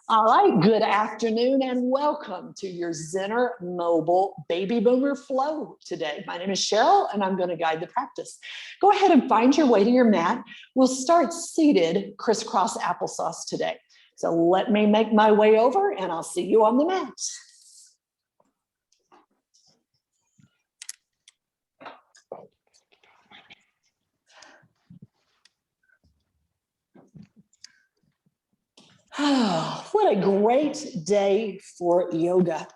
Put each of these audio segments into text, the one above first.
All right, good afternoon and welcome to your Zenner Mobile Baby Boomer Flow today. My name is Cheryl and I'm going to guide the practice. Go ahead and find your way to your mat. We'll start seated crisscross applesauce today. So let me make my way over and I'll see you on the mat. Oh, what a great day for yoga.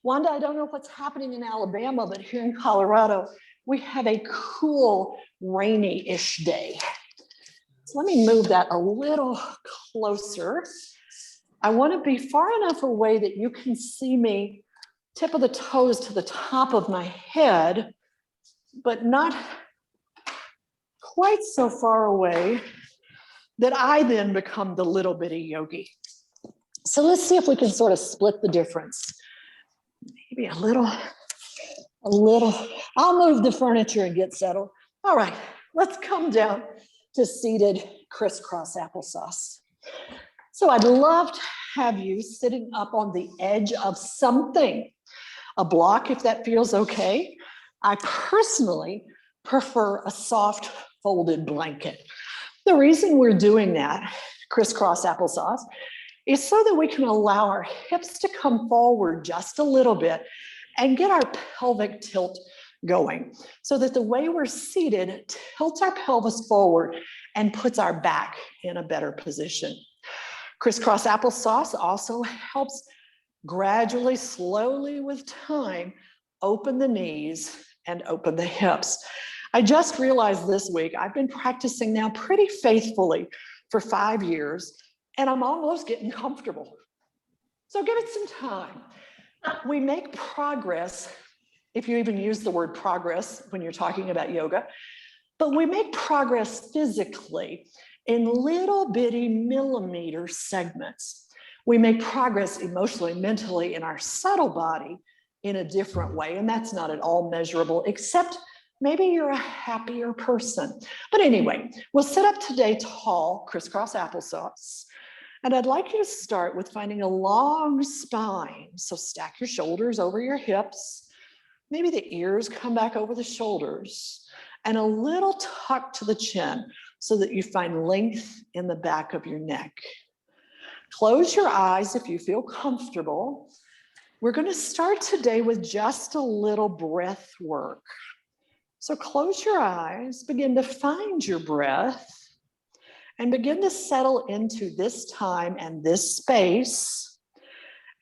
Wanda, I don't know what's happening in Alabama, but here in Colorado, we have a cool, rainy-ish day. So let me move that a little closer. I want to be far enough away that you can see me tip of the toes to the top of my head, but not quite so far away that I then become the little bitty yogi. So let's see if we can sort of split the difference. Maybe a little. I'll move the furniture and get settled. All right, let's come down to seated crisscross applesauce. So I'd love to have you sitting up on the edge of something, a block if that feels okay. I personally prefer a soft folded blanket. The reason we're doing that, crisscross applesauce, is so that we can allow our hips to come forward just a little bit and get our pelvic tilt going so that the way we're seated tilts our pelvis forward and puts our back in a better position. Crisscross applesauce also helps gradually, slowly with time, open the knees and open the hips. I just realized this week, I've been practicing now pretty faithfully for 5 years, and I'm almost getting comfortable. So give it some time. We make progress, if you even use the word progress when you're talking about yoga, but we make progress physically in little bitty millimeter segments. We make progress emotionally, mentally in our subtle body in a different way, and that's not at all measurable, except maybe you're a happier person. But anyway, we'll sit up today tall, crisscross applesauce. And I'd like you to start with finding a long spine. So stack your shoulders over your hips. Maybe the ears come back over the shoulders and a little tuck to the chin so that you find length in the back of your neck. Close your eyes if you feel comfortable. We're going to start today with just a little breath work. So close your eyes, begin to find your breath, and begin to settle into this time and this space,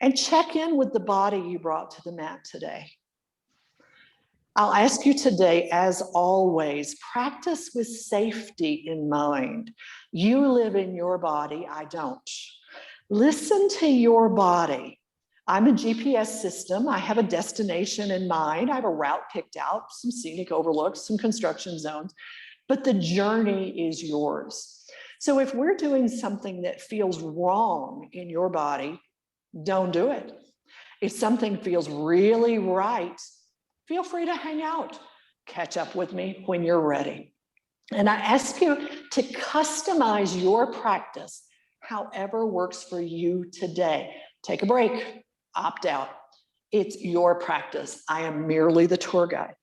and check in with the body you brought to the mat today. I'll ask you today, as always, practice with safety in mind. You live in your body, I don't. Listen to your body. I'm a GPS system. I have a destination in mind. I have a route picked out, some scenic overlooks, some construction zones, but the journey is yours. So if we're doing something that feels wrong in your body, don't do it. If something feels really right, feel free to hang out. Catch up with me when you're ready. And I ask you to customize your practice however works for you today. Take a break. Opt out. It's your practice. I am merely the tour guide.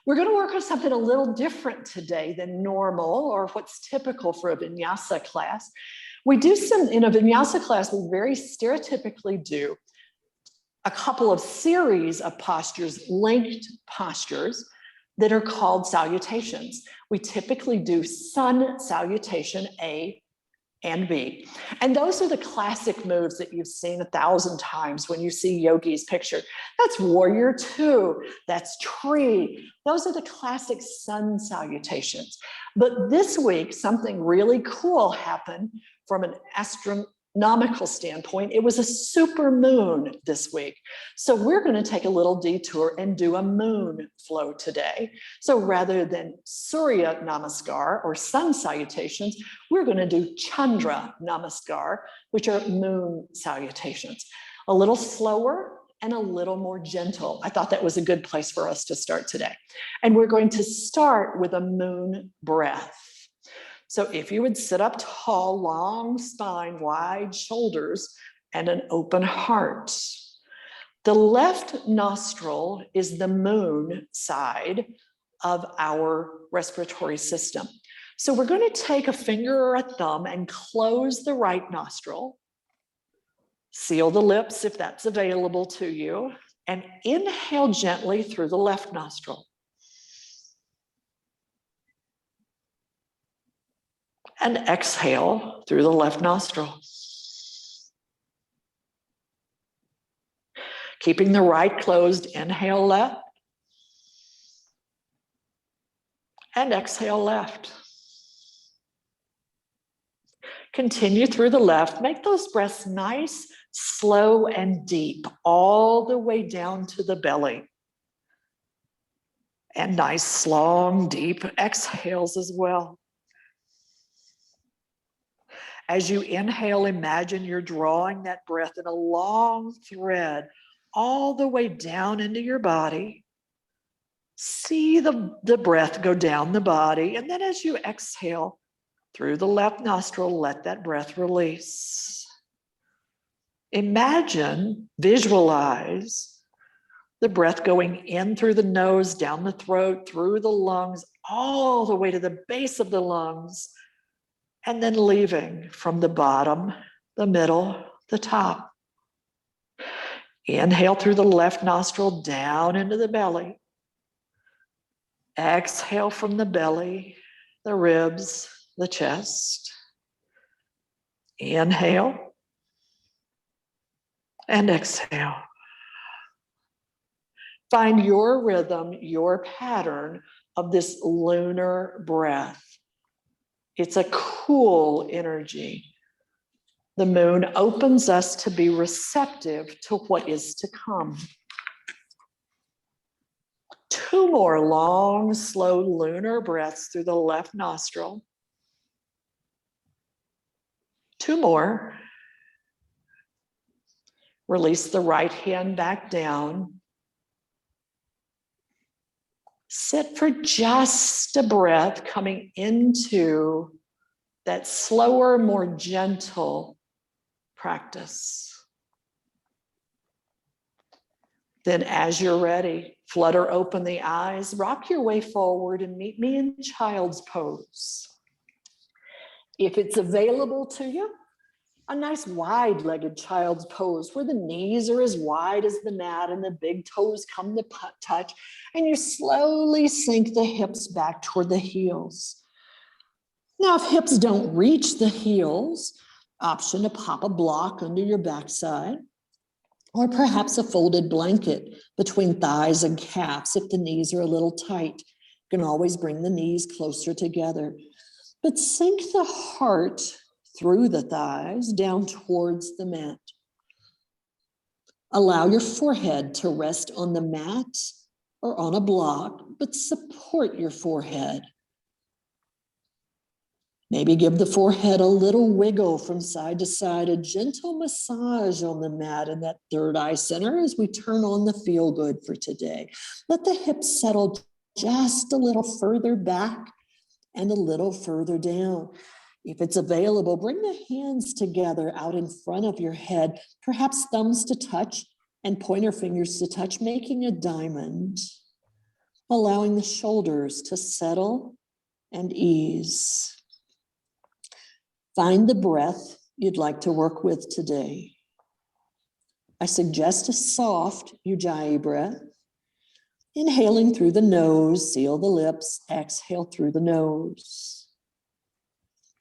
We're going to work on something a little different today than normal or what's typical for a vinyasa class. We do in a vinyasa class, we very stereotypically do a couple of series of postures, linked postures that are called salutations. We typically do sun salutation A and B. And those are the classic moves that you've seen 1,000 times when you see yogis pictured. That's warrior two, that's tree. Those are the classic sun salutations. But this week, something really cool happened from an astronomical standpoint. It was a super moon this week. So we're going to take a little detour and do a moon flow today. So rather than Surya Namaskar or sun salutations, we're going to do Chandra Namaskar, which are moon salutations. A little slower and a little more gentle. I thought that was a good place for us to start today. And we're going to start with a moon breath. So if you would sit up tall, long spine, wide shoulders, and an open heart. The left nostril is the moon side of our respiratory system. So we're going to take a finger or a thumb and close the right nostril, seal the lips if that's available to you, and inhale gently through the left nostril. And exhale through the left nostril. Keeping the right closed, inhale left. And exhale left. Continue through the left. Make those breaths nice, slow, and deep, all the way down to the belly. And nice, long, deep exhales as well. As you inhale, imagine you're drawing that breath in a long thread all the way down into your body. See the breath go down the body. And then as you exhale through the left nostril, let that breath release. Imagine, visualize the breath going in through the nose, down the throat, through the lungs, all the way to the base of the lungs, and then leaving from the bottom, the middle, the top. Inhale through the left nostril down into the belly. Exhale from the belly, the ribs, the chest. Inhale and exhale. Find your rhythm, your pattern of this lunar breath. It's a cool energy. The moon opens us to be receptive to what is to come. 2 more long, slow lunar breaths through the left nostril. 2 more. Release the right hand back down. Sit for just a breath coming into that slower, more gentle practice. Then as you're ready, flutter open the eyes, rock your way forward and meet me in child's pose. If it's available to you, a nice wide-legged child's pose where the knees are as wide as the mat and the big toes come to touch, and you slowly sink the hips back toward the heels. Now, if hips don't reach the heels, option to pop a block under your backside, or perhaps a folded blanket between thighs and calves if the knees are a little tight. You can always bring the knees closer together. But sink the heart through the thighs down towards the mat. Allow your forehead to rest on the mat or on a block, but support your forehead. Maybe give the forehead a little wiggle from side to side, a gentle massage on the mat in that third eye center as we turn on the feel good for today. Let the hips settle just a little further back and a little further down. If it's available, bring the hands together out in front of your head, perhaps thumbs to touch and pointer fingers to touch, making a diamond, allowing the shoulders to settle and ease. Find the breath you'd like to work with today. I suggest a soft Ujjayi breath. Inhaling through the nose, seal the lips, exhale through the nose.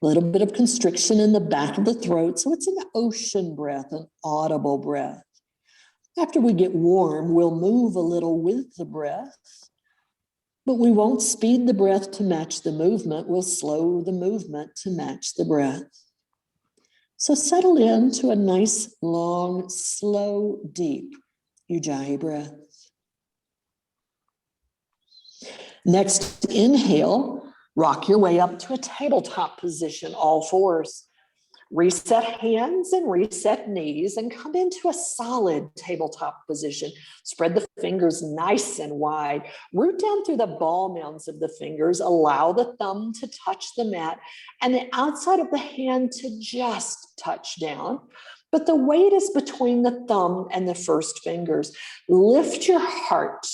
A little bit of constriction in the back of the throat, so it's an ocean breath, an audible breath. After we get warm, we'll move a little with the breath, but we won't speed the breath to match the movement. We'll slow the movement to match the breath. So settle into a nice, long, slow, deep Ujjayi breath. Next, inhale. Rock your way up to a tabletop position, all fours. Reset hands and reset knees and come into a solid tabletop position. Spread the fingers nice and wide. Root down through the ball mounds of the fingers. Allow the thumb to touch the mat and the outside of the hand to just touch down. but the weight is between the thumb and the first fingers. Lift your heart.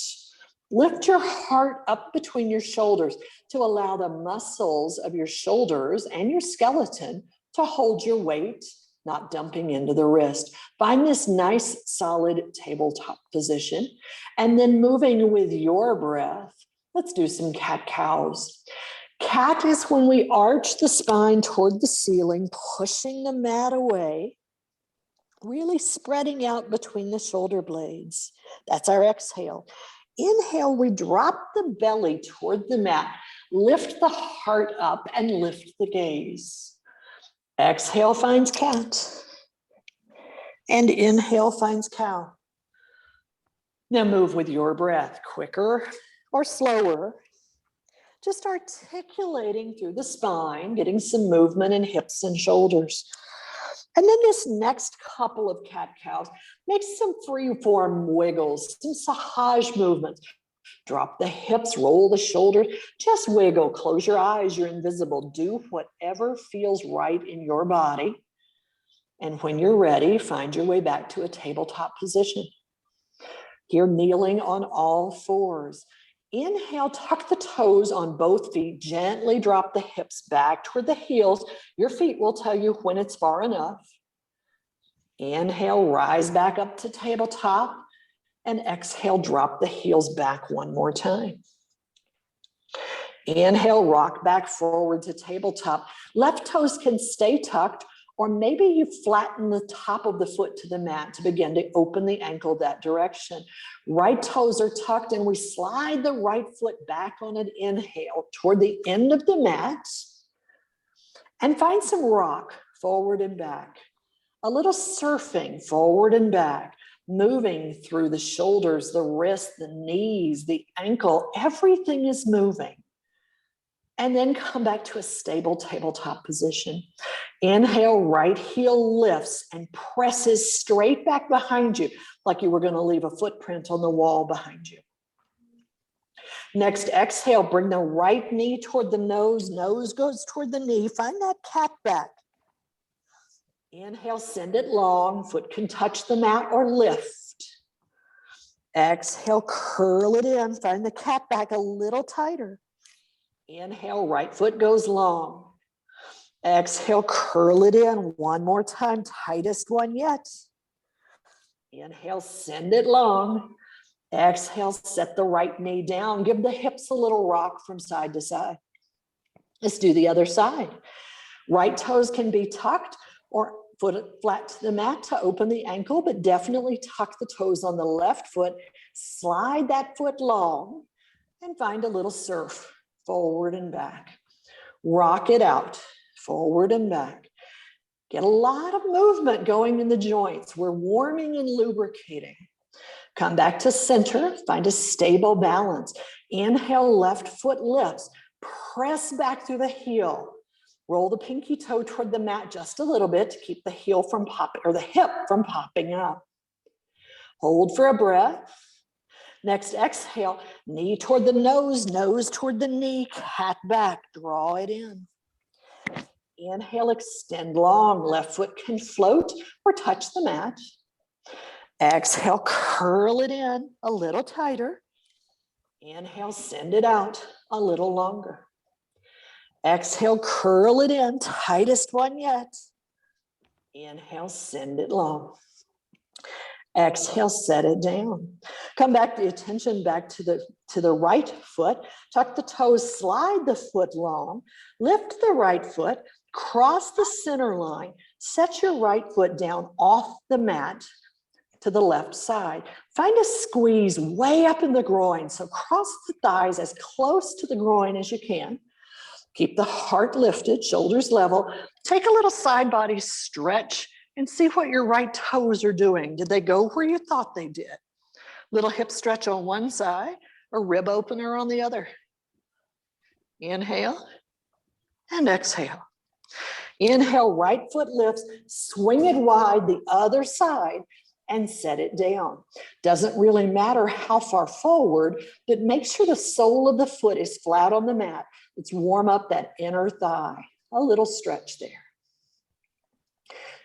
Lift your heart up between your shoulders to allow the muscles of your shoulders and your skeleton to hold your weight, not dumping into the wrist. Find this nice, solid tabletop position. And then moving with your breath, let's do some cat-cows. Cat is when we arch the spine toward the ceiling, pushing the mat away, really spreading out between the shoulder blades. That's our exhale. Inhale, we drop the belly toward the mat, lift the heart up and lift the gaze. Exhale finds cat. And inhale finds cow. Now move with your breath, quicker or slower. Just articulating through the spine, getting some movement in hips and shoulders. And then this next couple of cat-cows, make some free-form wiggles, some sahaj movements. Drop the hips, roll the shoulders, just wiggle, close your eyes, you're invisible. Do whatever feels right in your body. And when you're ready, find your way back to a tabletop position. Here, kneeling on all fours. Inhale, tuck the toes on both feet, gently drop the hips back toward the heels. Your feet will tell you when it's far enough. Inhale, rise back up to tabletop, and exhale, drop the heels back one more time. Inhale, rock back forward to tabletop. Left toes can stay tucked, or maybe you flatten the top of the foot to the mat to begin to open the ankle that direction. Right toes are tucked and we slide the right foot back on an inhale toward the end of the mat and find some rock forward and back. A little surfing forward and back, moving through the shoulders, the wrists, the knees, the ankle, everything is moving. And then come back to a stable tabletop position. Inhale, right heel lifts and presses straight back behind you, like you were going to leave a footprint on the wall behind you. Next, exhale, bring the right knee toward the nose goes toward the knee. Find that cat back. Inhale, send it long, foot can touch the mat or lift. Exhale, curl it in, find the cat back a little tighter. Inhale, right foot goes long. Exhale, curl it in one more time, tightest one yet. Inhale, send it long. Exhale, set the right knee down. Give the hips a little rock from side to side. Let's do the other side. Right toes can be tucked or foot flat to the mat to open the ankle, but definitely tuck the toes on the left foot. Slide that foot long and find a little surf. Forward and back. Rock it out, forward and back. Get a lot of movement going in the joints. We're warming and lubricating. Come back to center, find a stable balance. Inhale, left foot lifts. Press back through the heel. Roll the pinky toe toward the mat just a little bit to keep the heel from popping, or the hip from popping up. Hold for a breath. Next, exhale, knee toward the nose toward the knee, cat back, draw it in. Inhale, extend long, left foot can float or touch the mat. Exhale, curl it in a little tighter. Inhale, send it out a little longer. Exhale, curl it in, tightest one yet. Inhale, send it long. Exhale, set it down. Come back, the attention back to the right foot. Tuck the toes, slide the foot long. Lift the right foot, cross the center line. Set your right foot down off the mat to the left side. Find a squeeze way up in the groin. So cross the thighs as close to the groin as you can. Keep the heart lifted, shoulders level. Take a little side body stretch and see what your right toes are doing. Did they go where you thought they did? Little hip stretch on one side, or rib opener on the other. Inhale and exhale. Inhale, right foot lifts, swing it wide the other side and set it down. Doesn't really matter how far forward, but make sure the sole of the foot is flat on the mat. Let's warm up that inner thigh. A little stretch there.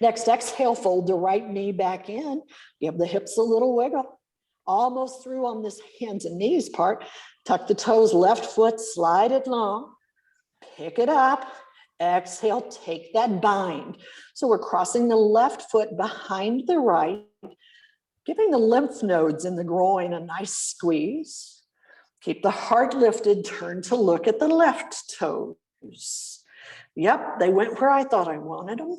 Next, exhale, fold the right knee back in. Give the hips a little wiggle. Almost through on this hands and knees part. Tuck the toes, left foot, slide it long. Pick it up. Exhale, take that bind. So we're crossing the left foot behind the right, giving the lymph nodes in the groin a nice squeeze. Keep the heart lifted, turn to look at the left toes. Yep, they went where I thought I wanted them.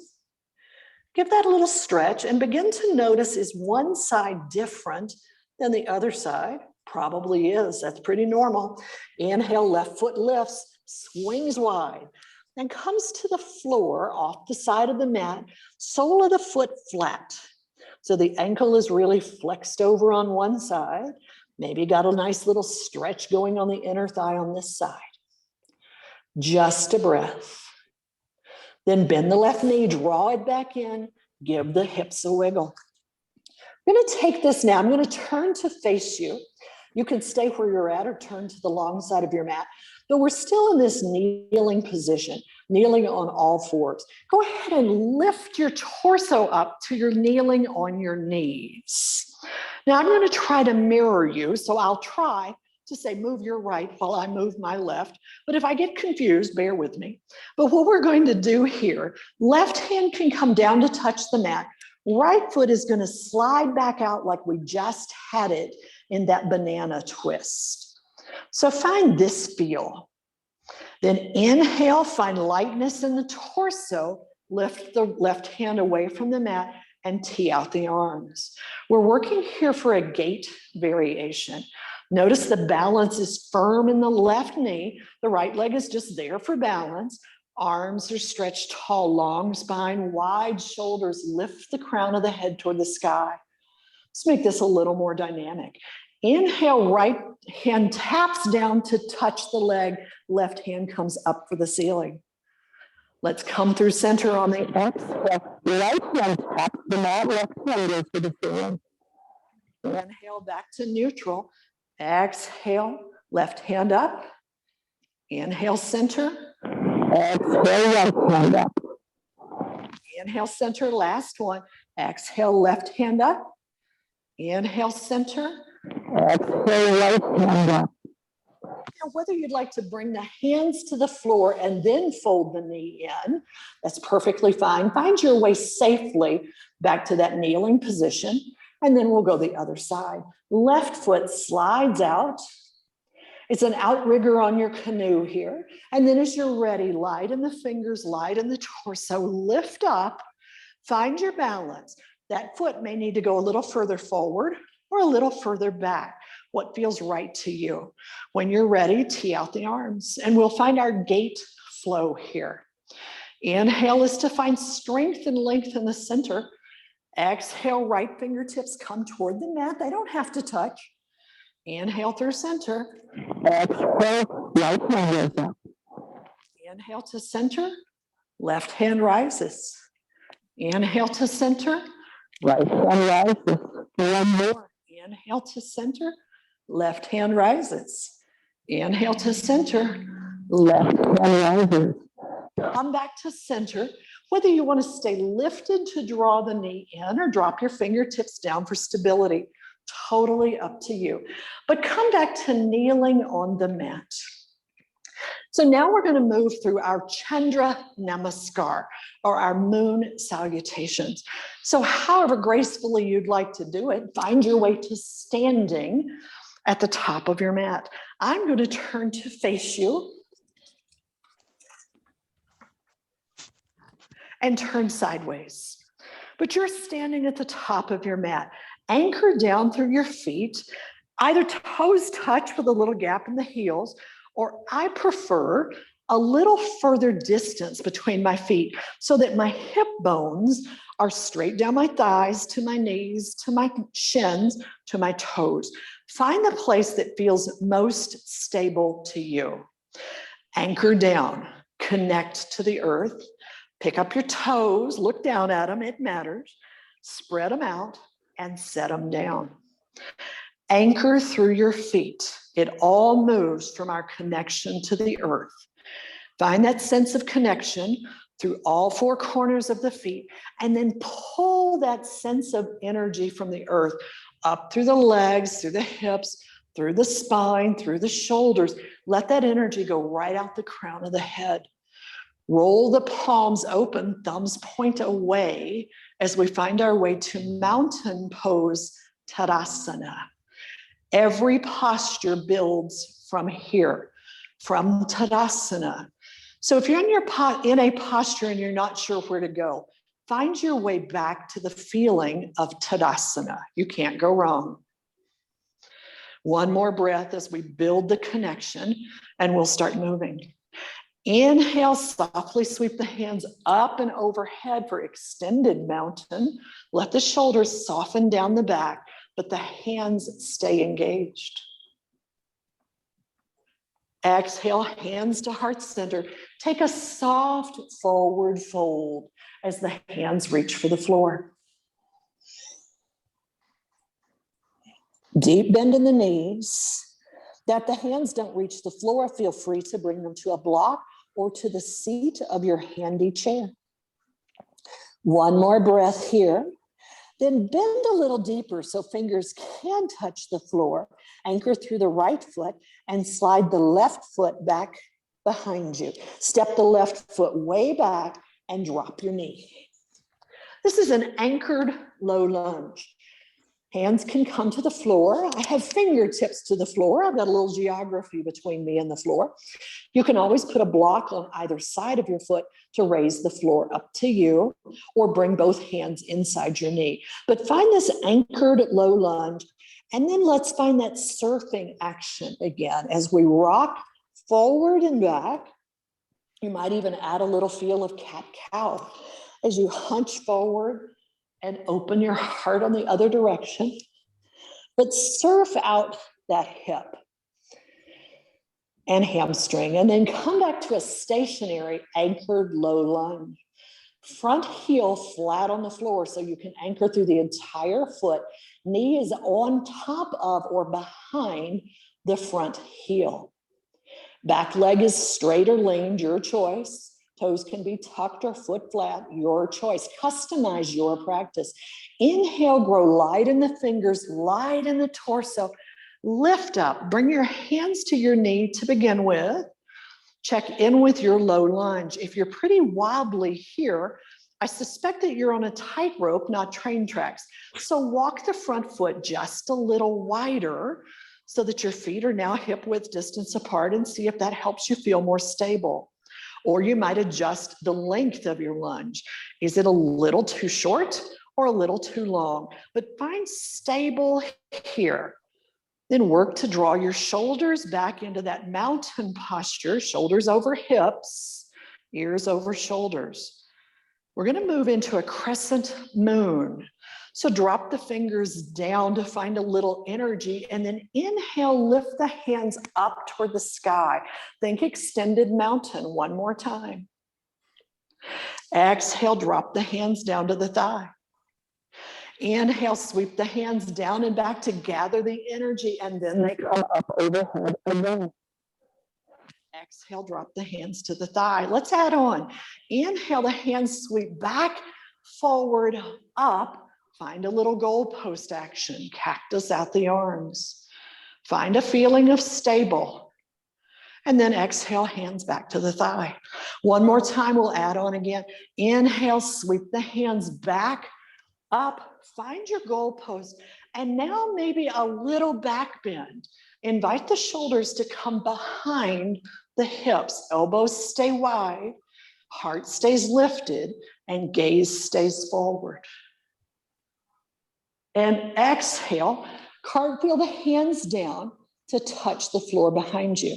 Give that a little stretch and begin to notice, is one side different than the other side? Probably is, that's pretty normal. Inhale, left foot lifts, swings wide, and comes to the floor off the side of the mat, sole of the foot flat. So the ankle is really flexed over on one side. Maybe got a nice little stretch going on the inner thigh on this side. Just a breath. Then bend the left knee, draw it back in, give the hips a wiggle. I'm gonna take this now, I'm gonna turn to face you. You can stay where you're at or turn to the long side of your mat, but we're still in this kneeling position, kneeling on all fours. Go ahead and lift your torso up to your kneeling on your knees. Now I'm gonna try to mirror you, so I'll try to say move your right while I move my left. But if I get confused, bear with me. But what we're going to do here, left hand can come down to touch the mat. Right foot is going to slide back out like we just had it in that banana twist. So find this feel. Then inhale, find lightness in the torso. Lift the left hand away from the mat and tee out the arms. We're working here for a gait variation. Notice the balance is firm in the left knee. The right leg is just there for balance. Arms are stretched tall, long spine, wide shoulders. Lift the crown of the head toward the sky. Let's make this a little more dynamic. Inhale, right hand taps down to touch the leg. Left hand comes up for the ceiling. Let's come through center on the exhale. Right hand taps the mat, left hand goes for the ceiling. Inhale back to neutral. Exhale, left hand up. Inhale, center. Exhale, right hand up. Inhale, center, last one. Exhale, left hand up. Inhale, center. Exhale, right hand up. Now, whether you'd like to bring the hands to the floor and then fold the knee in, that's perfectly fine. Find your way safely back to that kneeling position, and then we'll go the other side. Left foot slides out. It's an outrigger on your canoe here. And then as you're ready, light in the fingers, light in the torso, lift up, find your balance. That foot may need to go a little further forward or a little further back. What feels right to you? When you're ready, tee out the arms, and we'll find our gait flow here. Inhale is to find strength and length in the center. Exhale, right fingertips come toward the mat. They don't have to touch. Inhale through center. Exhale, right hand goes up. Inhale to center. Left hand rises. Inhale to center. Right hand rises. One more. Inhale to center. Left hand rises. Inhale to center. Left hand rises. Come back to center. Whether you want to stay lifted to draw the knee in or drop your fingertips down for stability, totally up to you. But come back to kneeling on the mat. So now we're going to move through our Chandra Namaskar, or our moon salutations. So however gracefully you'd like to do it, find your way to standing at the top of your mat. I'm going to turn to face you and turn sideways. But you're standing at the top of your mat. Anchor down through your feet, either toes touch with a little gap in the heels, or I prefer a little further distance between my feet so that my hip bones are straight down my thighs, to my knees, to my shins, to my toes. Find the place that feels most stable to you. Anchor down, connect to the earth, pick up your toes, look down at them, it matters, spread them out, and set them down. Anchor through your feet. It all moves from our connection to the earth. Find that sense of connection. through all four corners of the feet, and then pull that sense of energy from the earth up through the legs, through the hips, through the spine, through the shoulders. Let that energy go right out the crown of the head. Roll the palms open, thumbs point away as we find our way to mountain pose Tadasana. Every posture builds from here, from Tadasana. So if you're in a posture and you're not sure where to go, find your way back to the feeling of Tadasana. You can't go wrong. One more breath as we build the connection, and we'll start moving. Inhale, softly sweep the hands up and overhead for extended mountain. Let the shoulders soften down the back, but the hands stay engaged. Exhale, hands to heart center. Take a soft forward fold as the hands reach for the floor. Deep bend in the knees. That the hands don't reach the floor, feel free to bring them to a block or to the seat of your handy chair. One more breath here. Then bend a little deeper so fingers can touch the floor. Anchor through the right foot and slide the left foot back behind you. Step the left foot way back and drop your knee. This is an anchored low lunge. Hands can come to the floor. I have fingertips to the floor. I've got a little geography between me and the floor. You can always put a block on either side of your foot to raise the floor up to you, or bring both hands inside your knee. But find this anchored low lunge, and then let's find that surfing action again as we rock forward and back. You might even add a little feel of cat-cow as you hunch forward and open your heart on the other direction, but surf out that hip and hamstring, and then come back to a stationary anchored low lunge. Front heel flat on the floor so you can anchor through the entire foot. Knee is on top of or behind the front heel. Back leg is straight or leaned, your choice. Toes can be tucked or foot flat, your choice. Customize your practice. Inhale, grow light in the fingers, light in the torso. Lift up, bring your hands to your knee to begin with. Check in with your low lunge. If you're pretty wobbly here, I suspect that you're on a tightrope, not train tracks. So walk the front foot just a little wider so that your feet are now hip width distance apart, and see if that helps you feel more stable. Or you might adjust the length of your lunge. Is it a little too short or a little too long? But find stable here. Then work to draw your shoulders back into that mountain posture, shoulders over hips, ears over shoulders. We're going to move into a crescent moon. So drop the fingers down to find a little energy, and then inhale, lift the hands up toward the sky. Think extended mountain one more time. Exhale, drop the hands down to the thigh. Inhale, sweep the hands down and back to gather the energy, and then they come up overhead again. Exhale, drop the hands to the thigh. Let's add on. Inhale, the hands sweep back, forward, up. Find a little goalpost action. Cactus out the arms. Find a feeling of stable. And then exhale, hands back to the thigh. One more time, we'll add on again. Inhale, sweep the hands back, up. Find your goalpost. And now maybe a little back bend. Invite the shoulders to come behind the hips. Elbows stay wide, heart stays lifted, and gaze stays forward. And exhale, cartwheel the hands down to touch the floor behind you.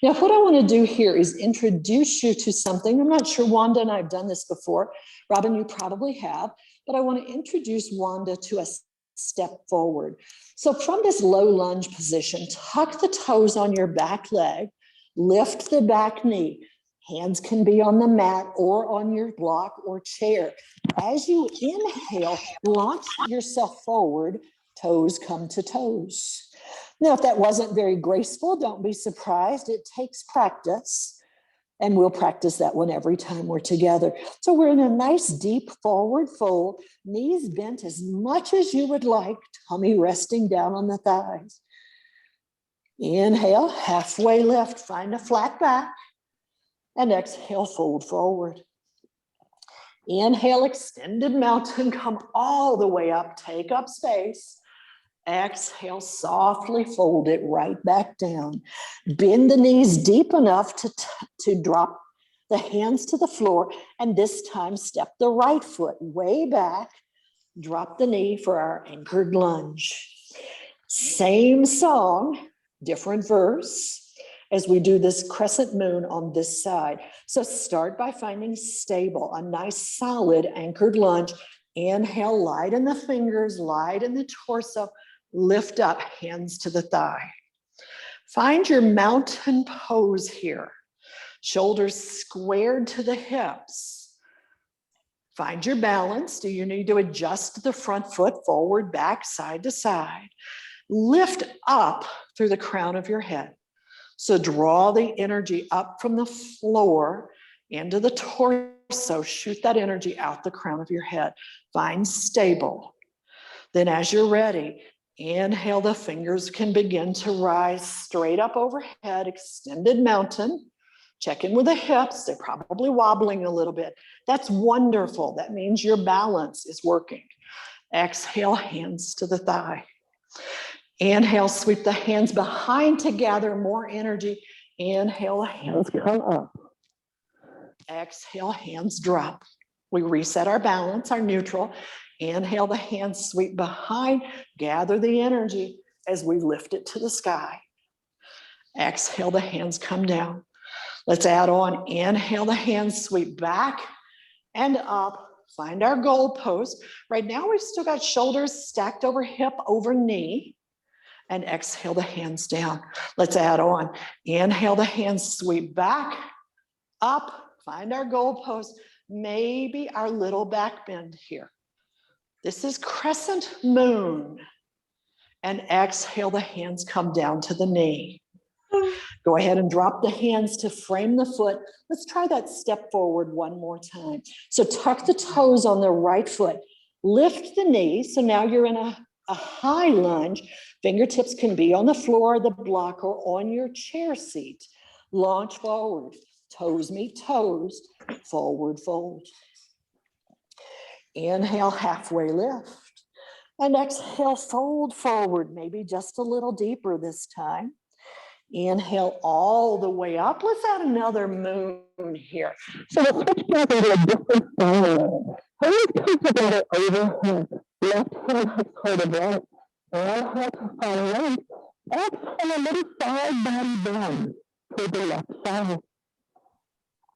Now, what I want to do here is introduce you to something. I'm not sure Wanda and I have done this before. Robin, you probably have, but I want to introduce Wanda to a step forward. So from this low lunge position, tuck the toes on your back leg, lift the back knee. Hands can be on the mat or on your block or chair. As you inhale, launch yourself forward, toes come to toes. Now, if that wasn't very graceful, don't be surprised. It takes practice. And we'll practice that one every time we're together. So we're in a nice deep forward fold, knees bent as much as you would like, tummy resting down on the thighs. Inhale, halfway lift, find a flat back. And exhale, fold forward. Inhale, extended mountain, come all the way up, take up space. Exhale, softly fold it right back down. Bend the knees deep enough to drop the hands to the floor, and this time step the right foot way back, drop the knee for our anchored lunge. Same song, different verse as we do this crescent moon on this side. So start by finding stable, a nice solid anchored lunge. Inhale, light in the fingers, light in the torso, lift up, hands to the thigh. Find your mountain pose here. Shoulders squared to the hips. Find your balance. Do you need to adjust the front foot forward, back, side to side? Lift up through the crown of your head. So draw the energy up from the floor into the torso. Shoot that energy out the crown of your head. Find stable. Then as you're ready, inhale, the fingers can begin to rise straight up overhead, extended mountain. Check in with the hips. They're probably wobbling a little bit. That's wonderful. That means your balance is working. Exhale, hands to the thigh. Inhale, sweep the hands behind to gather more energy. Inhale, hands come up. Exhale, hands drop. We reset our balance, our neutral. Inhale, the hands sweep behind, gather the energy as we lift it to the sky. Exhale, the hands come down. Let's add on. Inhale, the hands sweep back and up. Find our goal pose. Right now, we've still got shoulders stacked over hip, over knee. And exhale, the hands down. Let's add on. Inhale, the hands sweep back, up. Find our goal pose. Maybe our little back bend here. This is crescent moon. And exhale, the hands come down to the knee. Go ahead and drop the hands to frame the foot. Let's try that step forward one more time. So tuck the toes on the right foot. Lift the knee. So now you're in a high lunge. Fingertips can be on the floor, the block, or on your chair seat. Launch forward. Toes meet toes. Forward fold. Inhale, halfway lift. And exhale, fold forward, maybe just a little deeper this time. Inhale all the way up. Let's add another moon here. So let's switch back into a different style. Always keep together overhead. Left hand has hold of right. Right hand to follow right. Exhale, a little side body bend to the left side.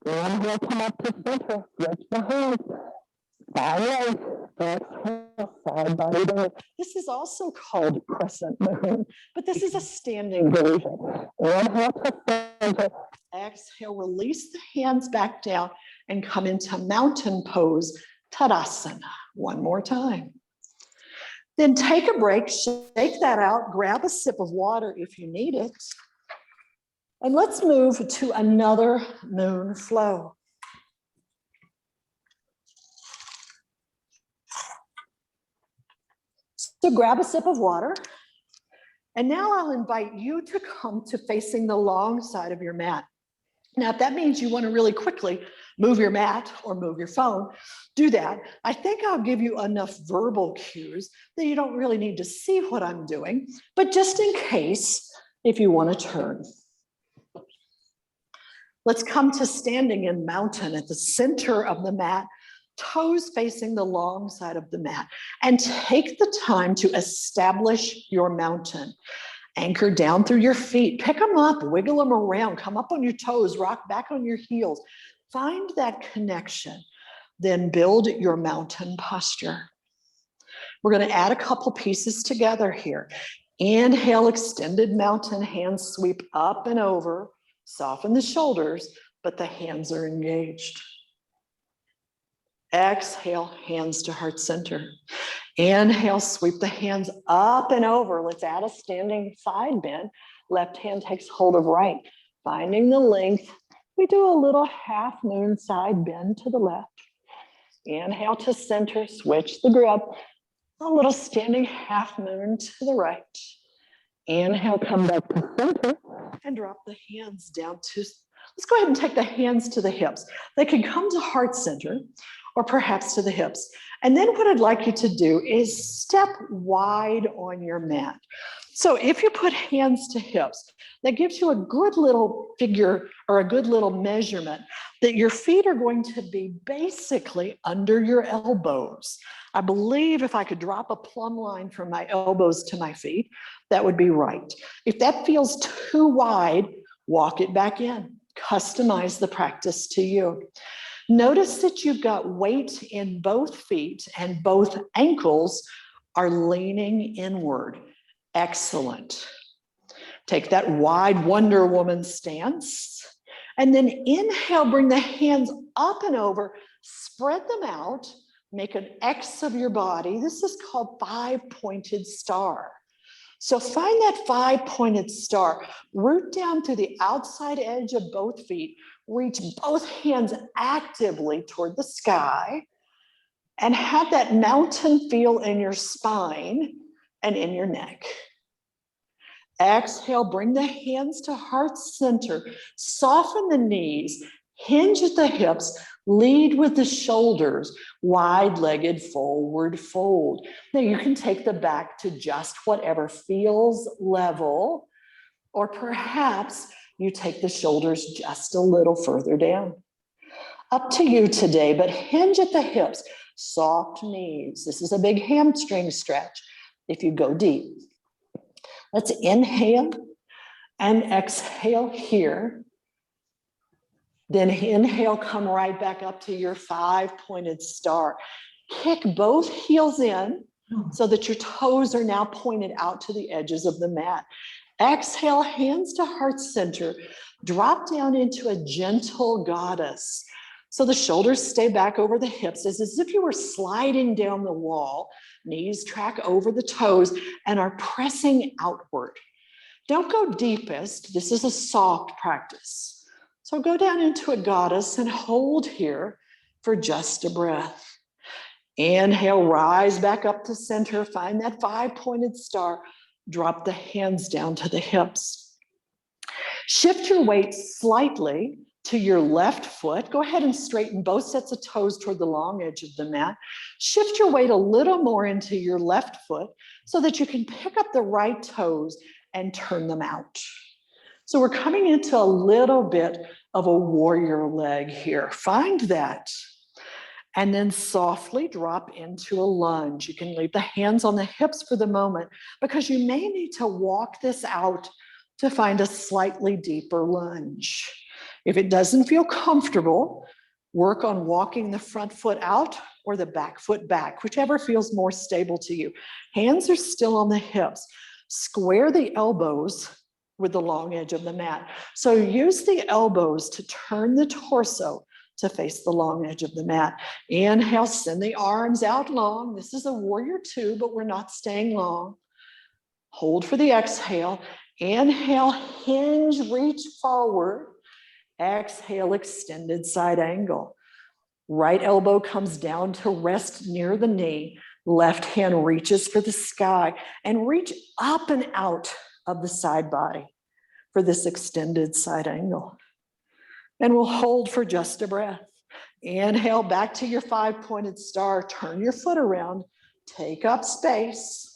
Inhale, come up to center. Stretch the hands. Side right. Exhale, side body bend. This is also called crescent moon, but this is a standing version. Inhale to center. Exhale, release the hands back down and come into mountain pose, Tadasana. One more time. Then take a break, shake that out, grab a sip of water if you need it. And let's move to another moon flow. So grab a sip of water. And now I'll invite you to come to facing the long side of your mat. Now, if that means you want to really quickly move your mat or move your phone, do that. I think I'll give you enough verbal cues that you don't really need to see what I'm doing, but just in case, if you want to turn. Let's come to standing in mountain at the center of the mat, toes facing the long side of the mat, and take the time to establish your mountain. Anchor down through your feet, pick them up, wiggle them around, come up on your toes, rock back on your heels. Find that connection, then build your mountain posture. We're going to add a couple pieces together here. Inhale, extended mountain, hands sweep up and over, soften the shoulders, but the hands are engaged. Exhale, hands to heart center. Inhale, sweep the hands up and over. Let's add a standing side bend. Left hand takes hold of right, finding the length We do a little half moon side bend to the left. Inhale to center, switch the grip. A little standing half moon to the right. Inhale, come back to center and drop the hands down to, let's go ahead and take the hands to the hips. They can come to heart center or perhaps to the hips. And then what I'd like you to do is step wide on your mat. So if you put hands to hips, that gives you a good little figure or a good little measurement that your feet are going to be basically under your elbows. I believe if I could drop a plumb line from my elbows to my feet, that would be right. If that feels too wide, walk it back in. Customize the practice to you. Notice that you've got weight in both feet and both ankles are leaning inward. Excellent. Take that wide Wonder Woman stance. And then inhale, bring the hands up and over, spread them out, make an X of your body. This is called five-pointed star. So find that five-pointed star, root down to the outside edge of both feet, reach both hands actively toward the sky, and have that mountain feel in your spine and in your neck. Exhale, bring the hands to heart center, soften the knees, hinge at the hips, lead with the shoulders, wide-legged forward fold. Now you can take the back to just whatever feels level, or perhaps you take the shoulders just a little further down. Up to you today, but hinge at the hips, soft knees. This is a big hamstring stretch if you go deep. Let's inhale and exhale here. Then inhale, come right back up to your five-pointed star. Kick both heels in so that your toes are now pointed out to the edges of the mat. Exhale, hands to heart center. Drop down into a gentle goddess. So the shoulders stay back over the hips as if you were sliding down the wall. Knees track over the toes and are pressing outward. Don't go deepest. This is a soft practice. So go down into a goddess and hold here for just a breath. Inhale, rise back up to center. Find that five-pointed star. Drop the hands down to the hips. Shift your weight slightly to your left foot. Go ahead and straighten both sets of toes toward the long edge of the mat. Shift your weight a little more into your left foot so that you can pick up the right toes and turn them out. So we're coming into a little bit of a warrior leg here. Find that. And then softly drop into a lunge. You can leave the hands on the hips for the moment because you may need to walk this out to find a slightly deeper lunge. If it doesn't feel comfortable, work on walking the front foot out or the back foot back, whichever feels more stable to you. Hands are still on the hips. Square the elbows with the long edge of the mat. So use the elbows to turn the torso to face the long edge of the mat. Inhale, send the arms out long. This is a warrior two, but we're not staying long. Hold for the exhale. Inhale, hinge, reach forward. Exhale, extended side angle. Right elbow comes down to rest near the knee. Left hand reaches for the sky and reach up and out of the side body for this extended side angle. And we'll hold for just a breath. Inhale back to your five-pointed star. Turn your foot around. Take up space.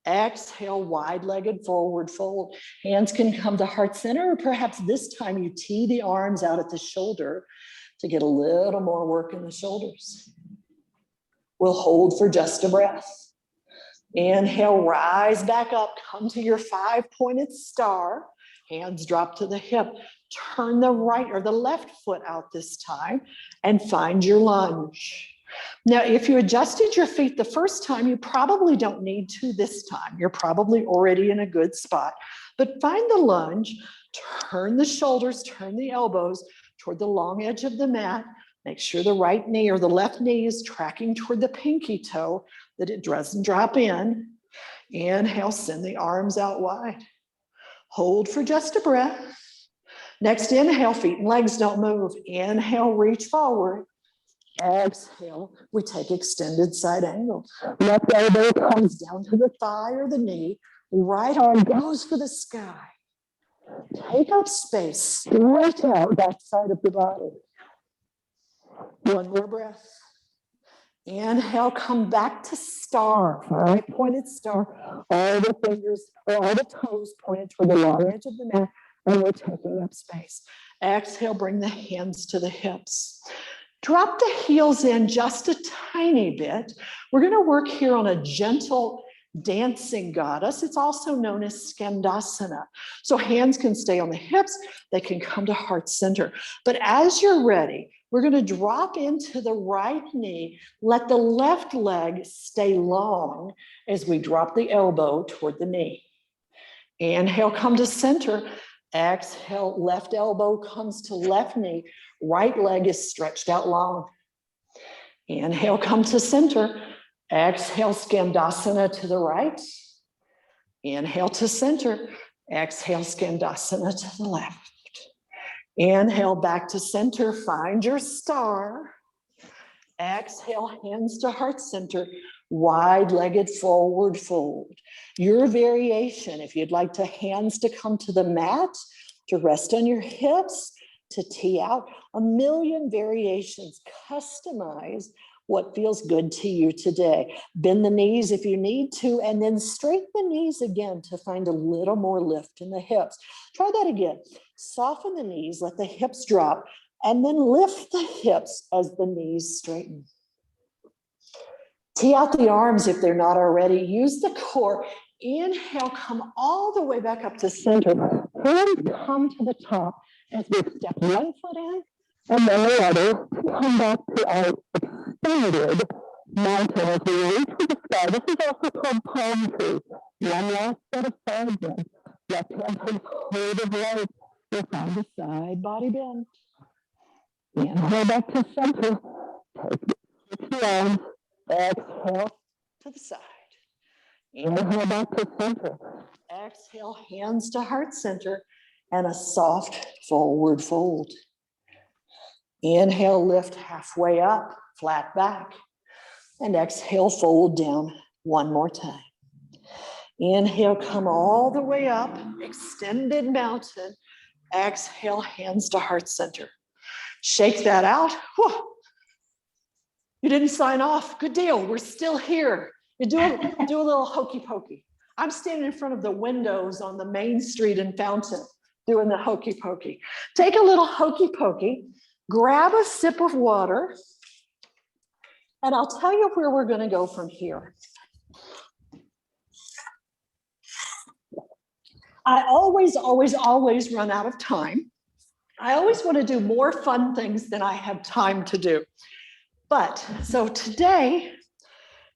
Exhale, wide-legged forward fold. Hands can come to heart center, or perhaps this time you tee the arms out at the shoulder to get a little more work in the shoulders. We'll hold for just a breath. Inhale, rise back up. Come to your five-pointed star. Hands drop to the hip. Turn the right or the left foot out this time and find your lunge. Now, if you adjusted your feet the first time, you probably don't need to this time. You're probably already in a good spot. But find the lunge, turn the shoulders, turn the elbows toward the long edge of the mat. Make sure the right knee or the left knee is tracking toward the pinky toe, that it doesn't drop in. Inhale, send the arms out wide. Hold for just a breath. Next inhale, feet and legs don't move. Inhale, reach forward. Exhale, we take extended side angle. Left elbow comes down to the thigh or the knee. Right arm goes for the sky. Take up space, stretch out that side of the body. One more breath. Inhale, come back to star, right pointed star. All the fingers, or all the toes pointed toward the long edge of the mat, and we're taking up space. Exhale, bring the hands to the hips. Drop the heels in just a tiny bit. We're going to work here on a gentle dancing goddess. It's also known as Skandasana. So hands can stay on the hips, they can come to heart center. But as you're ready, we're going to drop into the right knee. Let the left leg stay long as we drop the elbow toward the knee. Inhale, come to center. Exhale, left elbow comes to left knee. Right leg is stretched out long. Inhale, come to center. Exhale, Skandasana to the right. Inhale to center. Exhale, Skandasana to the left. Inhale, back to center. Find your star. Exhale, hands to heart center. Wide-legged forward fold. Your variation, if you'd like to hands to come to the mat, to rest on your hips, to tee out, a million variations. Customize what feels good to you today. Bend the knees if you need to, and then straighten the knees again to find a little more lift in the hips. Try that again. Soften the knees, let the hips drop, and then lift the hips as the knees straighten. Tee out the arms if they're not already. Use the core. Inhale, come all the way back up to center. Hands come to the top as we step one foot in, and then the other. Come back to our expanded mountain as we reach for the sky. This is also called palm tree. One last set of side bends. Left hand comes hold of right. We'll find the side body bend. Inhale back to center. Take the arms. Exhale to the side. Inhale back to center. Exhale, hands to heart center, and a soft forward fold. Inhale, lift halfway up, flat back. And exhale, fold down one more time. Inhale, come all the way up, extended mountain. Exhale, hands to heart center. Shake that out. Whew. You didn't sign off. Good deal. We're still here. You do a little hokey pokey. I'm standing in front of the windows on the main street in Fountain doing the hokey pokey. Take a little hokey pokey, grab a sip of water, and I'll tell you where we're going to go from here. I always run out of time. I always want to do more fun things than I have time to do. But so today,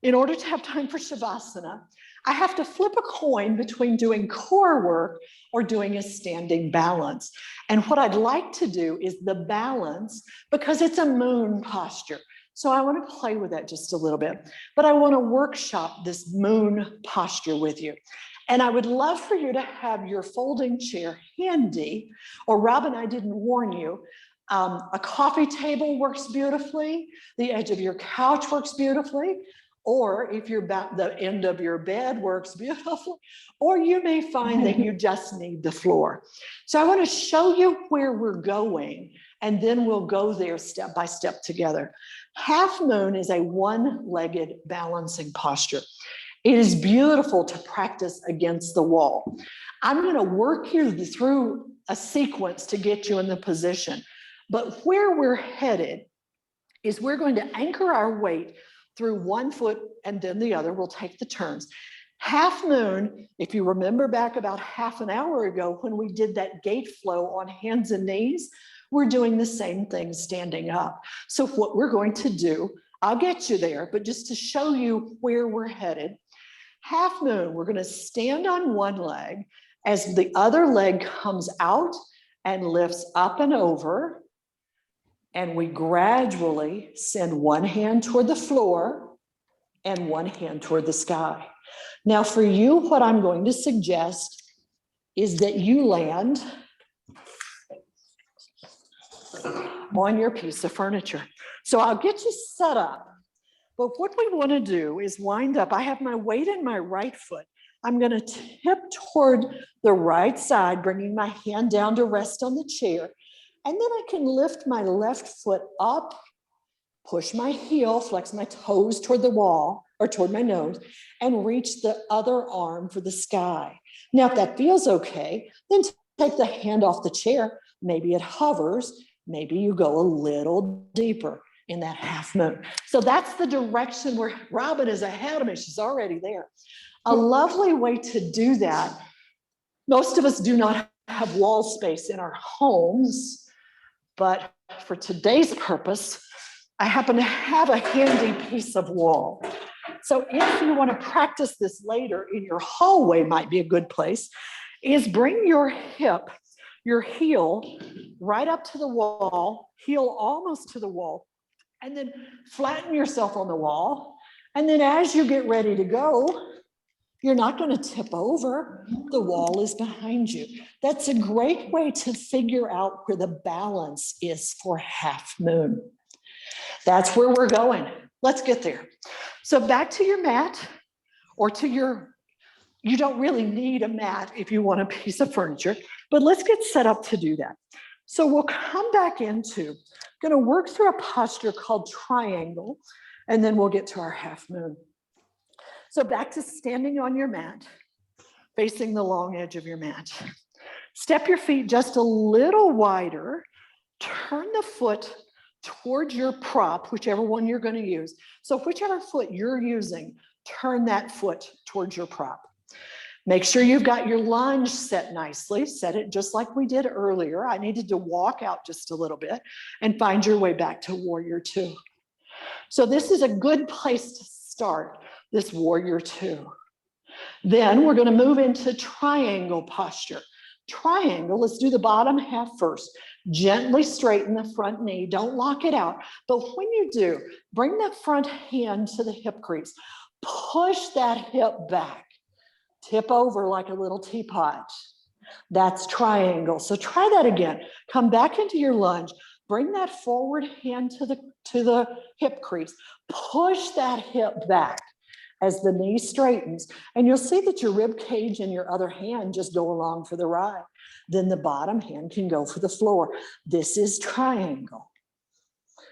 in order to have time for Shavasana, I have to flip a coin between doing core work or doing a standing balance. And what I'd like to do is the balance, because it's a moon posture. So I want to play with that just a little bit, but I want to workshop this moon posture with you. And I would love for you to have your folding chair handy, or Robin, I didn't warn you. A coffee table works beautifully. The edge of your couch works beautifully. Or if you're back, the end of your bed works beautifully. Or you may find that you just need the floor. So I want to show you where we're going, and then we'll go there step by step together. Half moon is a one-legged balancing posture. It is beautiful to practice against the wall. I'm going to work you through a sequence to get you in the position. But where we're headed is we're going to anchor our weight through one foot and then the other. We'll take the turns. Half moon, if you remember back about half an hour ago when we did that gate flow on hands and knees, we're doing the same thing standing up. So what we're going to do, I'll get you there, but just to show you where we're headed, half moon, we're going to stand on one leg as the other leg comes out and lifts up and over. And we gradually send one hand toward the floor and one hand toward the sky. Now for you, what I'm going to suggest is that you land on your piece of furniture. So I'll get you set up. But what we want to do is wind up. I have my weight in my right foot. I'm going to tip toward the right side, bringing my hand down to rest on the chair. And then I can lift my left foot up, push my heel, flex my toes toward the wall or toward my nose, and reach the other arm for the sky. Now, if that feels okay, then take the hand off the chair. Maybe it hovers. Maybe you go a little deeper in that half moon. So that's the direction where Robin is ahead of me. She's already there. A lovely way to do that. Most of us do not have wall space in our homes, but for today's purpose, I happen to have a handy piece of wall. So if you want to practice this later in your hallway, might be a good place, is bring your hip, your heel right up to the wall, heel almost to the wall, and then flatten yourself on the wall. And then as you get ready to go, you're not going to tip over. The wall is behind you. That's a great way to figure out where the balance is for half moon. That's where we're going. Let's get there. So back to your mat or to your, you don't really need a mat if you want a piece of furniture, but let's get set up to do that. So we'll come back into, going to work through a posture called triangle, and then we'll get to our half moon. So back to standing on your mat, facing the long edge of your mat. Step your feet just a little wider, turn the foot towards your prop, whichever one you're going to use. So whichever foot you're using, turn that foot towards your prop. Make sure you've got your lunge set nicely. Set it just like we did earlier. I needed to walk out just a little bit and find your way back to warrior two. So this is a good place to start, this warrior two. Then we're going to move into triangle posture. Triangle, let's do the bottom half first. Gently straighten the front knee. Don't lock it out. But when you do, bring that front hand to the hip crease. Push that hip back. Tip over like a little teapot. That's triangle. So try that again. Come back into your lunge. Bring that forward hand to the hip crease. Push that hip back as the knee straightens. And you'll see that your rib cage and your other hand just go along for the ride. Then the bottom hand can go for the floor. This is triangle.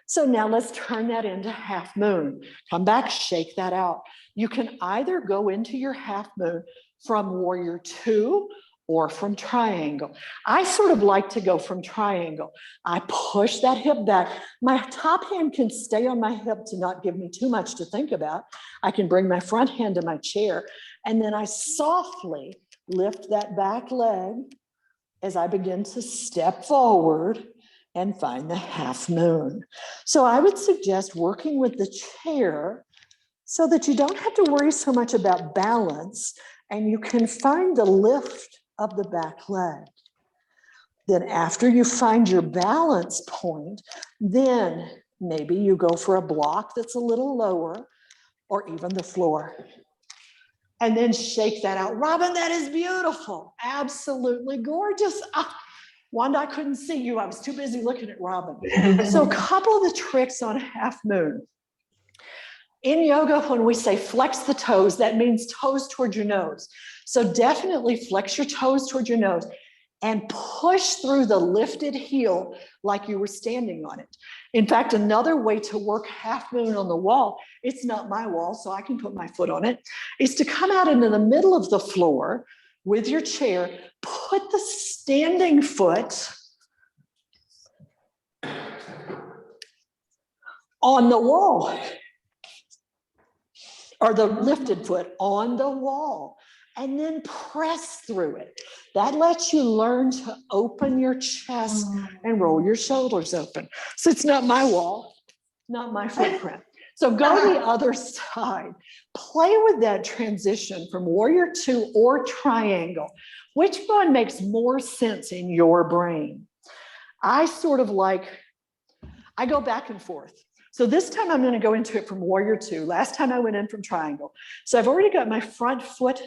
So now let's turn that into half moon. Come back, shake that out. You can either go into your half moon from warrior two or from triangle. I sort of like to go from triangle. I push that hip back. My top hand can stay on my hip to not give me too much to think about. I can bring my front hand to my chair, and then I softly lift that back leg as I begin to step forward and find the half moon. So I would suggest working with the chair so that you don't have to worry so much about balance, and you can find the lift of the back leg. Then after you find your balance point, then maybe you go for a block that's a little lower or even the floor. And then shake that out. Robin, that is beautiful. Absolutely gorgeous. Wanda, I couldn't see you. I was too busy looking at Robin. So a couple of the tricks on half moon. In yoga, when we say flex the toes, that means toes toward your nose. So definitely flex your toes toward your nose and push through the lifted heel like you were standing on it. In fact, another way to work half moon on the wall, it's not my wall, so I can put my foot on it, is to come out into the middle of the floor with your chair, put the standing foot on the wall, or the lifted foot on the wall, and then press through it. That lets you learn to open your chest and roll your shoulders open. So it's not my wall, not my footprint. So go the other side. Play with that transition from warrior two or triangle. Which one makes more sense in your brain? I sort of like, I go back and forth. So this time I'm going to go into it from warrior two. Last time I went in from triangle. So I've already got my front foot,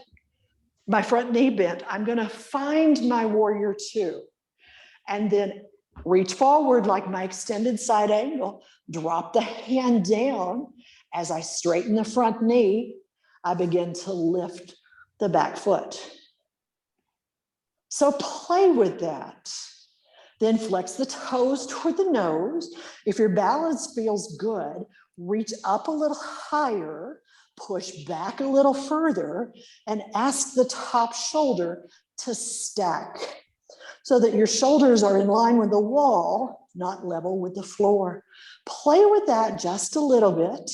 my front knee bent. I'm going to find my warrior two. And then Reach forward like my extended side angle. Drop the hand down. As I straighten the front knee, I begin to lift the back foot. So play with that. Then flex the toes toward the nose. If your balance feels good, reach up a little higher, push back a little further, and ask the top shoulder to stack so that your shoulders are in line with the wall, not level with the floor. Play with that just a little bit.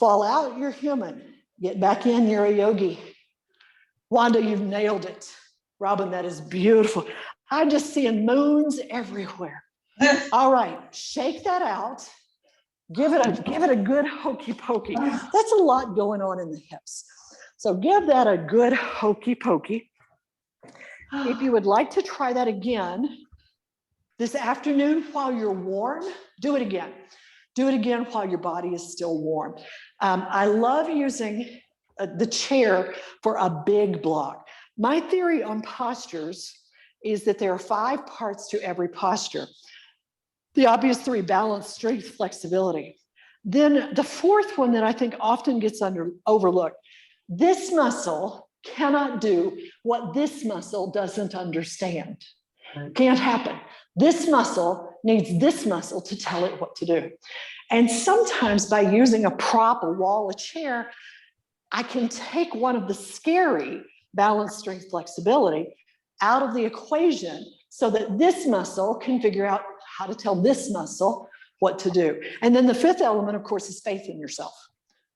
Fall out, you're human. Get back in, you're a yogi. Wanda, you've nailed it. Robin, that is beautiful. I'm just seeing moons everywhere. All right, shake that out. Give it a good hokey pokey. That's a lot going on in the hips. So give that a good hokey pokey. If you would like to try that again this afternoon while you're warm, do it again. Do it again while your body is still warm. I love using the chair for a big block. My theory on postures is that there are 5 parts to every posture. The obvious 3: balance, strength, flexibility. Then the 4th one that I think often gets overlooked, this muscle cannot do what this muscle doesn't understand. Can't happen. This muscle needs this muscle to tell it what to do. And sometimes by using a prop, a wall, a chair, I can take one of the scary balance, strength, flexibility out of the equation so that this muscle can figure out how to tell this muscle what to do. And then the 5th element, of course, is faith in yourself,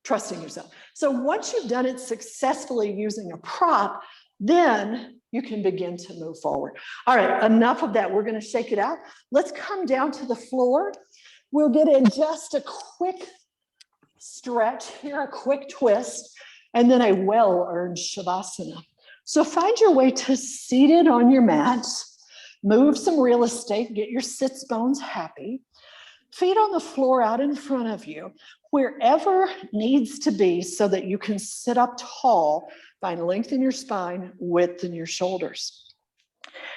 trusting yourself. So once you've done it successfully using a prop, then you can begin to move forward. All right, enough of that. We're going to shake it out. Let's come down to the floor. We'll get in just a quick stretch here, a quick twist, and then a well-earned Shavasana. So find your way to seated on your mat. Move some real estate, get your sits bones happy. Feet on the floor out in front of you, wherever needs to be so that you can sit up tall. Find length in your spine, width in your shoulders.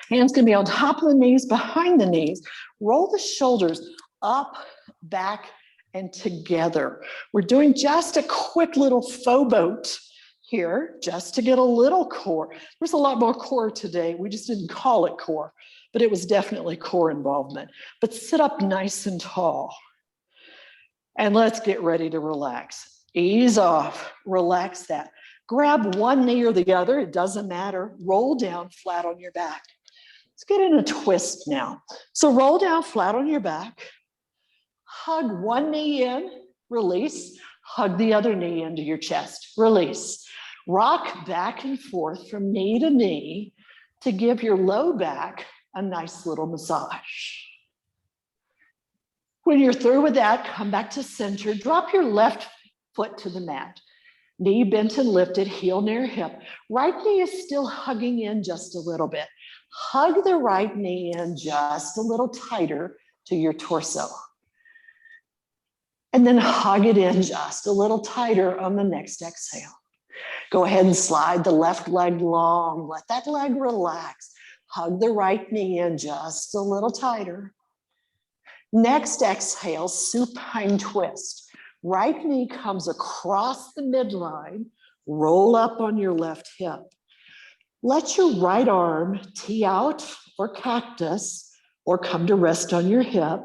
Hands can be on top of the knees, behind the knees. Roll the shoulders up, back, and together. We're doing just a quick little faux boat here, just to get a little core. There's a lot more core today. We just didn't call it core, but it was definitely core involvement. But sit up nice and tall. And let's get ready to relax. Ease off, relax that. Grab one knee or the other, it doesn't matter. Roll down flat on your back. Let's get in a twist now. So roll down flat on your back. Hug one knee in, release. Hug the other knee into your chest, release. Rock back and forth from knee to knee to give your low back a nice little massage. When you're through with that, come back to center. Drop your left foot to the mat. Knee bent and lifted, heel near hip. Right knee is still hugging in just a little bit. Hug the right knee in just a little tighter to your torso. And then hug it in just a little tighter on the next exhale. Go ahead and slide the left leg long. Let that leg relax. Hug the right knee in just a little tighter. Next exhale, supine twist. Right knee comes across the midline. Roll up on your left hip. Let your right arm tee out or cactus or come to rest on your hip,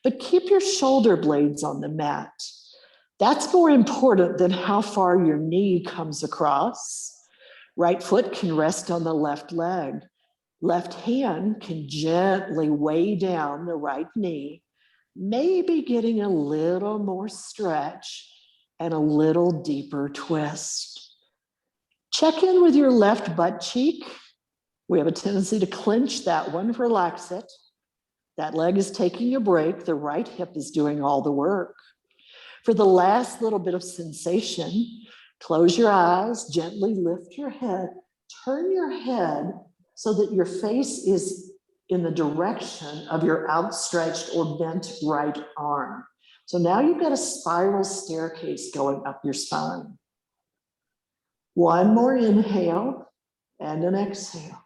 but keep your shoulder blades on the mat. That's more important than how far your knee comes across. Right foot can rest on the left leg. Left hand can gently weigh down the right knee, maybe getting a little more stretch and a little deeper twist. Check in with your left butt cheek. We have a tendency to clench that one, relax it. That leg is taking a break. The right hip is doing all the work. For the last little bit of sensation, close your eyes, gently lift your head, turn your head so that your face is in the direction of your outstretched or bent right arm. So now you've got a spiral staircase going up your spine. One more inhale and an exhale.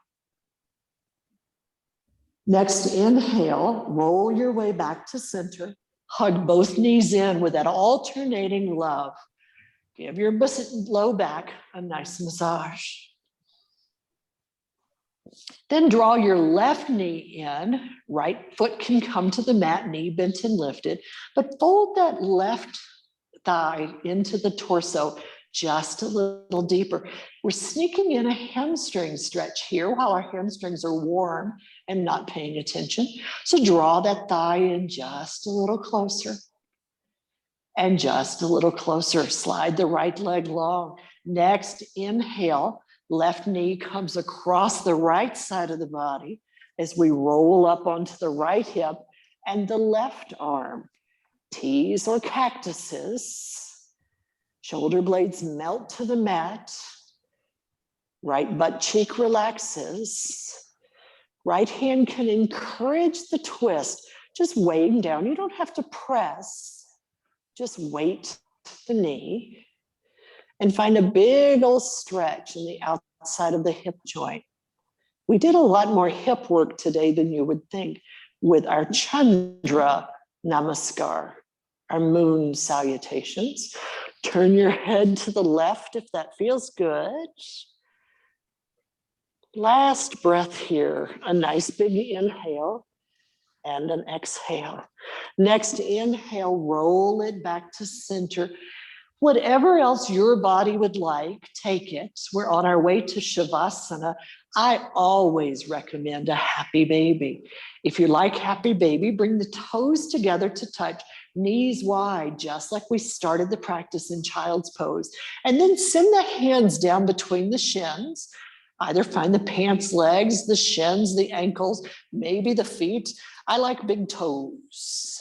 Next, inhale, roll your way back to center. Hug both knees in with that alternating love. Give your low back a nice massage. Then draw your left knee in. Right foot can come to the mat, knee bent and lifted, but fold that left thigh into the torso just a little deeper. We're sneaking in a hamstring stretch here while our hamstrings are warm and not paying attention. So draw that thigh in just a little closer. And just a little closer. Slide the right leg long. Next, inhale. Left knee comes across the right side of the body as we roll up onto the right hip and the left arm. T's or cactuses. Shoulder blades melt to the mat. Right butt cheek relaxes. Right hand can encourage the twist, just weighing down. You don't have to press, just weight the knee and find a big old stretch in the outside of the hip joint. We did a lot more hip work today than you would think with our Chandra Namaskar, our moon salutations. Turn your head to the left if that feels good. Last breath here, a nice big inhale and an exhale. Next inhale, roll it back to center. Whatever else your body would like, take it. We're on our way to Shavasana. I always recommend a happy baby. If you like happy baby, bring the toes together to touch, knees wide, just like we started the practice in child's pose. And then send the hands down between the shins. Either find the pants legs, the shins, the ankles, maybe the feet. I like big toes.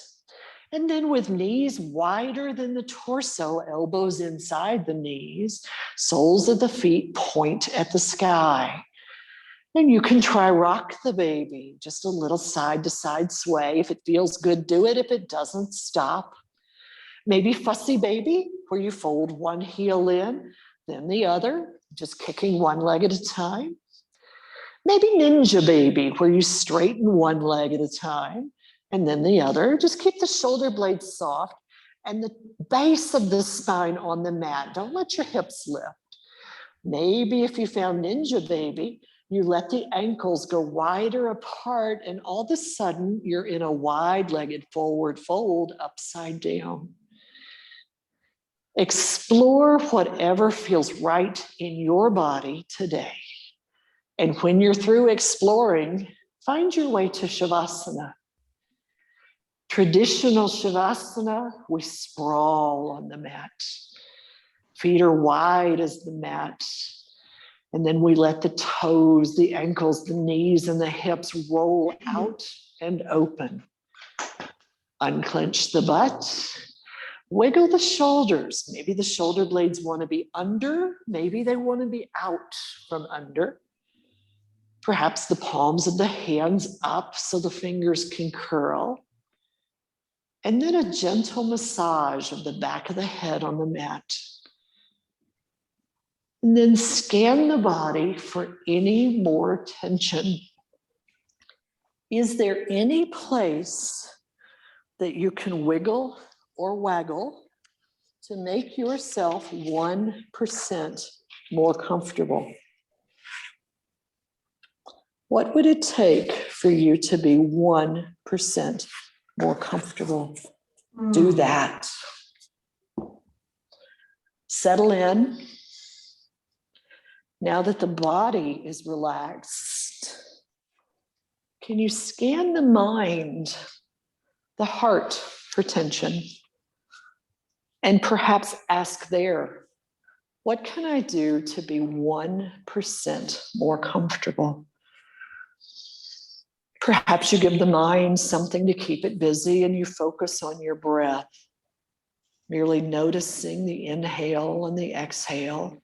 And then with knees wider than the torso, elbows inside the knees, soles of the feet point at the sky. Then you can try rock the baby, just a little side to side sway. If it feels good, do it. If it doesn't, stop. Maybe fussy baby, where you fold one heel in, then the other, just kicking one leg at a time. Maybe ninja baby, where you straighten one leg at a time and then the other. Just keep the shoulder blades soft and the base of the spine on the mat. Don't let your hips lift. Maybe if you found ninja baby, you let the ankles go wider apart and all of a sudden you're in a wide-legged forward fold upside down. Explore whatever feels right in your body today. And when you're through exploring, find your way to Shavasana. Traditional Shavasana, we sprawl on the mat. Feet are wide as the mat. And then we let the toes, the ankles, the knees, and the hips roll out and open. Unclench the butt. Wiggle the shoulders. Maybe the shoulder blades want to be under. Maybe they want to be out from under. Perhaps the palms of the hands up so the fingers can curl. And then a gentle massage of the back of the head on the mat. And then scan the body for any more tension. Is there any place that you can wiggle or waggle to make yourself 1% more comfortable? What would it take for you to be 1% more comfortable? Do that. Settle in. Now that the body is relaxed, can you scan the mind, the heart for tension? And perhaps ask there, what can I do to be 1% more comfortable? Perhaps you give the mind something to keep it busy and you focus on your breath, merely noticing the inhale and the exhale.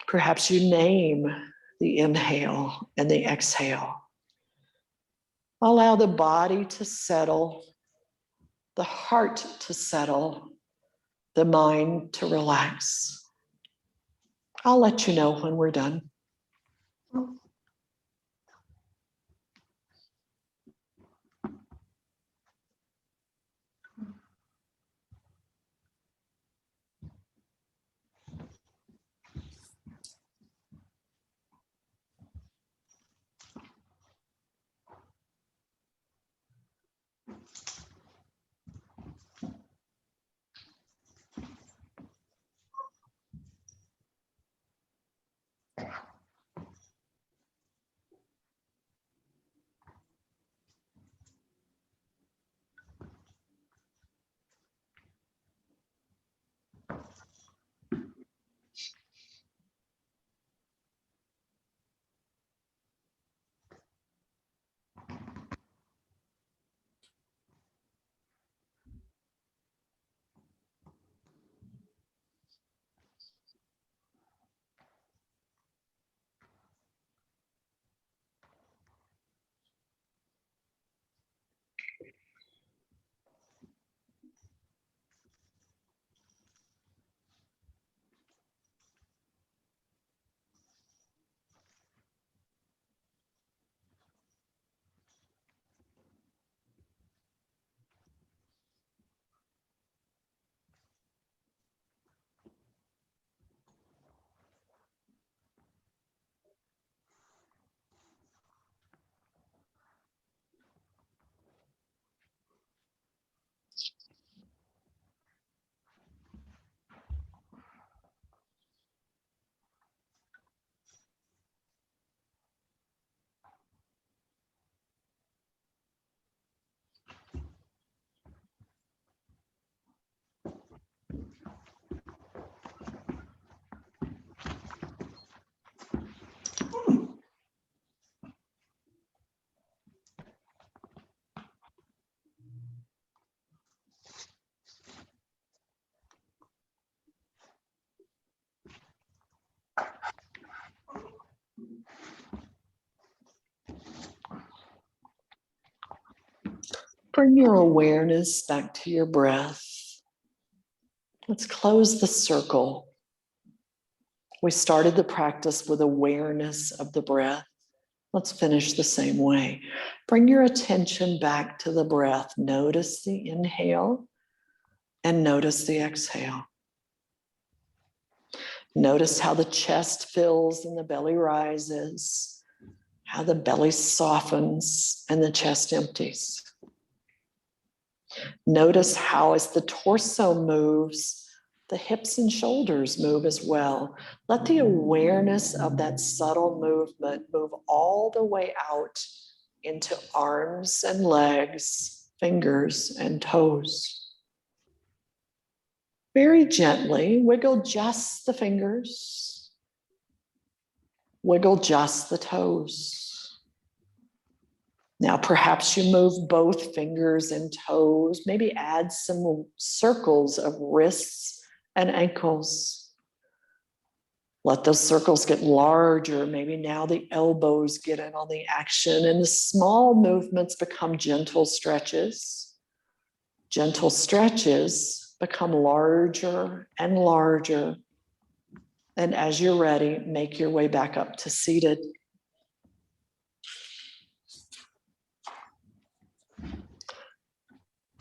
Perhaps you name the inhale and the exhale. Allow the body to settle, the heart to settle, the mind to relax. I'll let you know when we're done. Bring your awareness back to your breath. Let's close the circle. We started the practice with awareness of the breath. Let's finish the same way. Bring your attention back to the breath. Notice the inhale and notice the exhale. Notice how the chest fills and the belly rises, how the belly softens and the chest empties. Notice how as the torso moves, the hips and shoulders move as well. Let the awareness of that subtle movement move all the way out into arms and legs, fingers and toes. Very gently, wiggle just the fingers, wiggle just the toes. Now, perhaps you move both fingers and toes, maybe add some circles of wrists and ankles. Let those circles get larger. Maybe now the elbows get in on the action and the small movements become gentle stretches. Gentle stretches become larger and larger. And as you're ready, make your way back up to seated.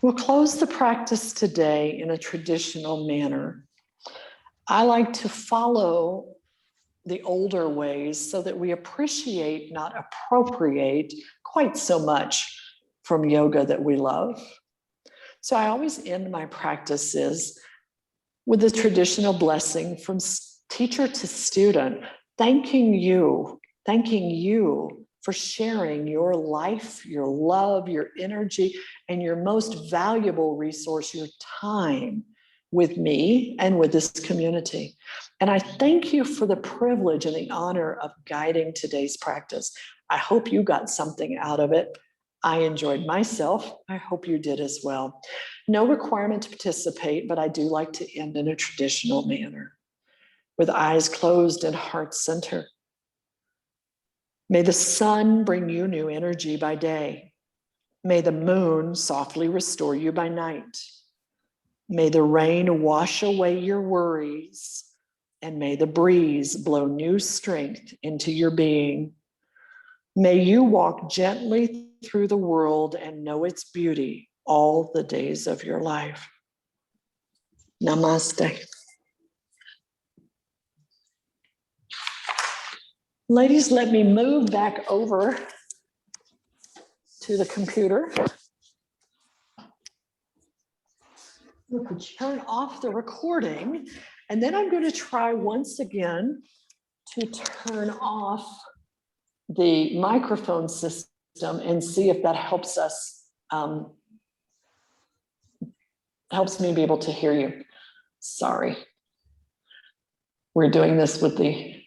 We'll close the practice today in a traditional manner. I like to follow the older ways so that we appreciate, not appropriate, quite so much from yoga that we love. So I always end my practices with a traditional blessing from teacher to student, thanking you for sharing your life, your love, your energy, and your most valuable resource, your time, with me and with this community. And I thank you for the privilege and the honor of guiding today's practice. I hope you got something out of it. I enjoyed myself. I hope you did as well. No requirement to participate, but I do like to end in a traditional manner with eyes closed and heart center. May the sun bring you new energy by day. May the moon softly restore you by night. May the rain wash away your worries, and may the breeze blow new strength into your being. May you walk gently through the world and know its beauty all the days of your life. Namaste. Ladies, let me move back over to the computer. We could turn off the recording, and then I'm going to try once again to turn off the microphone system and see if that helps us, helps me be able to hear you. Sorry. We're doing this with the